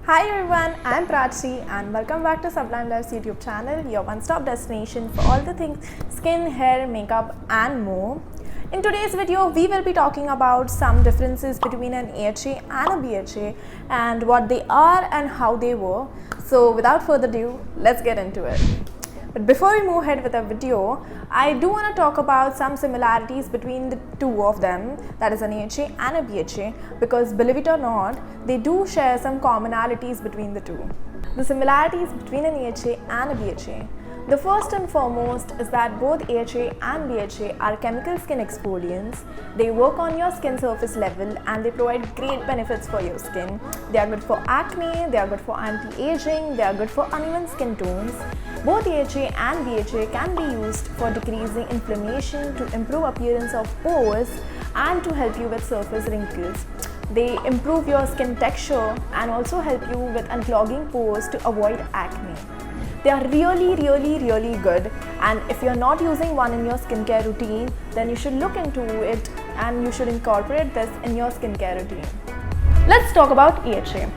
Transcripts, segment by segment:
Hi everyone, I am 𝗣𝗿𝗁𝗂𝗰 and welcome back to Sublime YouTube channel, your one-stop destination for all the things skin, hair, makeup and more. In today's video, we will be talking about some differences between an AHA and a BHA and what they are and how they work. So without further ado, let's get into it. But before we move ahead with the video, I do want to talk about some similarities between the two of them, that is an AHA and a BHA, because believe it or not, they do share some commonalities between the two. The similarities between an AHA and a BHA. The first and foremost is that both AHA and BHA are chemical skin exfoliants. They work on your skin surface level and they provide great benefits for your skin. They are good for acne, they are good for anti-aging, they are good for uneven skin tones. Both AHA and BHA can be used for decreasing inflammation, to improve appearance of pores and to help you with surface wrinkles. They improve your skin texture and also help you with unclogging pores to avoid acne. They are really good, and if you are not using one in your skincare routine, then you should look into it and you should incorporate this in your skincare routine. Let's talk about AHA.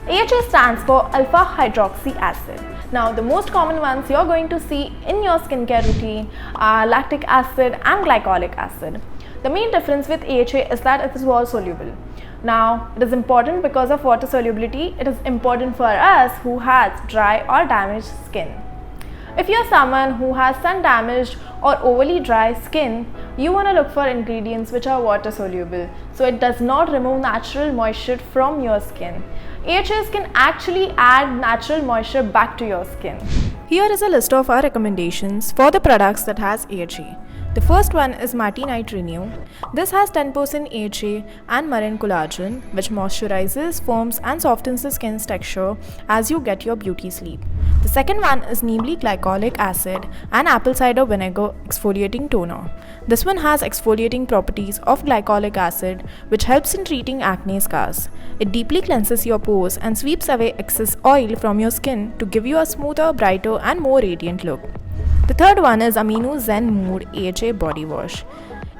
AHA stands for alpha hydroxy acid. Now, the most common ones you're going to see in your skincare routine are lactic acid and glycolic acid. The main difference with AHA is that it is water soluble. Now, it is important because of water solubility. It is important for us who has dry or damaged skin. If you're someone who has sun damaged or overly dry skin, you want to look for ingredients which are water soluble, so it does not remove natural moisture from your skin. AHAs can actually add natural moisture back to your skin. Here is a list of our recommendations for the products that has AHA. The first one is Martiderm. This has 10% AHA and marine collagen, which moisturizes, firms and softens the skin's texture as you get your beauty sleep. The second one is glycolic acid and apple cider vinegar exfoliating toner. This one has exfoliating properties of glycolic acid, which helps in treating acne scars. It deeply cleanses your pores and sweeps away excess oil from your skin to give you a smoother, brighter and more radiant look. The third one is Amino Zen Mood AHA Body Wash.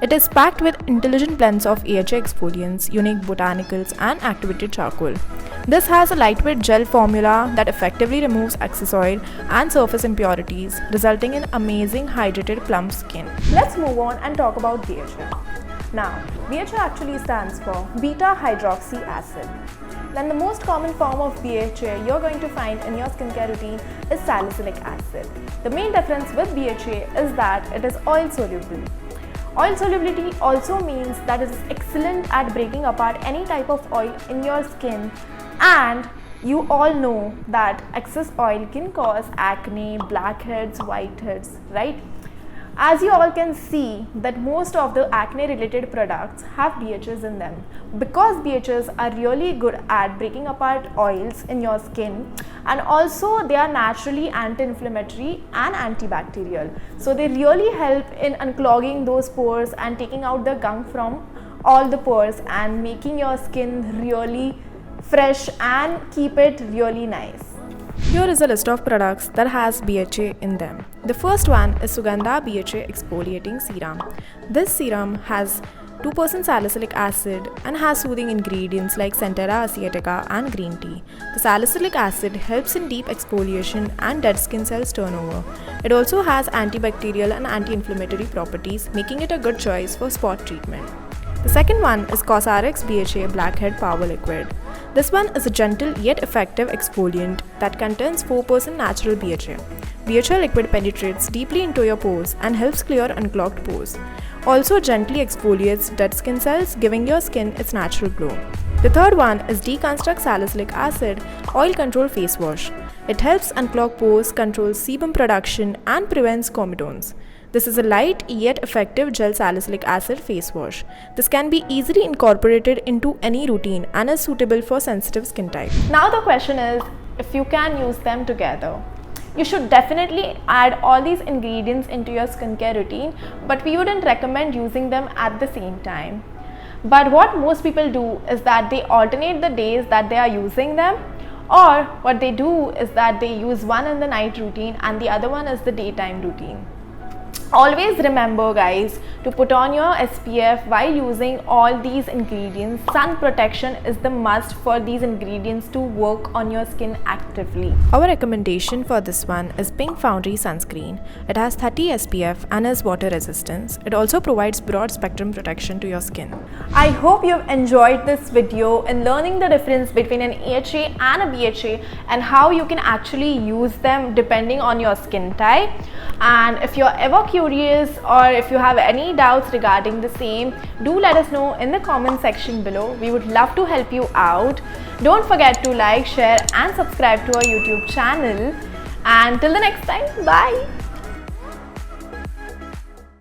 It is packed with intelligent blends of AHA exfoliants, unique botanicals and activated charcoal. This has a lightweight gel formula that effectively removes excess oil and surface impurities, resulting in amazing hydrated plump skin. Let's move on and talk about BHA. Now, BHA actually stands for beta hydroxy acid. Then the most common form of BHA you're going to find in your skincare routine is salicylic acid. The main difference with BHA is that it is oil soluble. Oil solubility also means that it is excellent at breaking apart any type of oil in your skin, and you all know that excess oil can cause acne, blackheads, whiteheads, right? As you all can see that most of the acne related products have BHAs in them, because BHAs are really good at breaking apart oils in your skin, and also they are naturally anti-inflammatory and antibacterial. So they really help in unclogging those pores and taking out the gunk from all the pores and making your skin really fresh and keep it really nice. Here is a list of products that has BHA in them. The first one is Sugandha BHA Exfoliating Serum. This serum has 2% salicylic acid and has soothing ingredients like Centella asiatica and green tea. The salicylic acid helps in deep exfoliation and dead skin cells turnover. It also has antibacterial and anti-inflammatory properties, making it a good choice for spot treatment. The second one is Cosrx BHA Blackhead Power Liquid. This one is a gentle yet effective exfoliant that contains 4% natural BHA. BHA liquid penetrates deeply into your pores and helps clear unclogged pores. Also gently exfoliates dead skin cells, giving your skin its natural glow. The third one is Deconstruct Salicylic Acid Oil Control Face Wash. It helps unclog pores, controls sebum production and prevents comedons. This is a light yet effective gel salicylic acid face wash. This can be easily incorporated into any routine and is suitable for sensitive skin type. Now the question is if you can use them together. You should definitely add all these ingredients into your skincare routine, but we wouldn't recommend using them at the same time. But what most people do is that they alternate the days that they are using them, or what they do is that they use one in the night routine and the other one is the daytime routine. Always remember guys to put on your SPF while using all these ingredients. Sun protection is the must for these ingredients to work on your skin actively. Our recommendation for this one is Pink Foundry sunscreen. It has 30 SPF and is water resistant. It also provides broad spectrum protection to your skin. I hope you've enjoyed this video in learning the difference between an AHA and a BHA and how you can actually use them depending on your skin type. And if you're ever curious or if you have any doubts regarding the same, do let us know in the comment section below. We would love to help you out. Don't forget to like, share and subscribe to our YouTube channel. And till the next time, bye.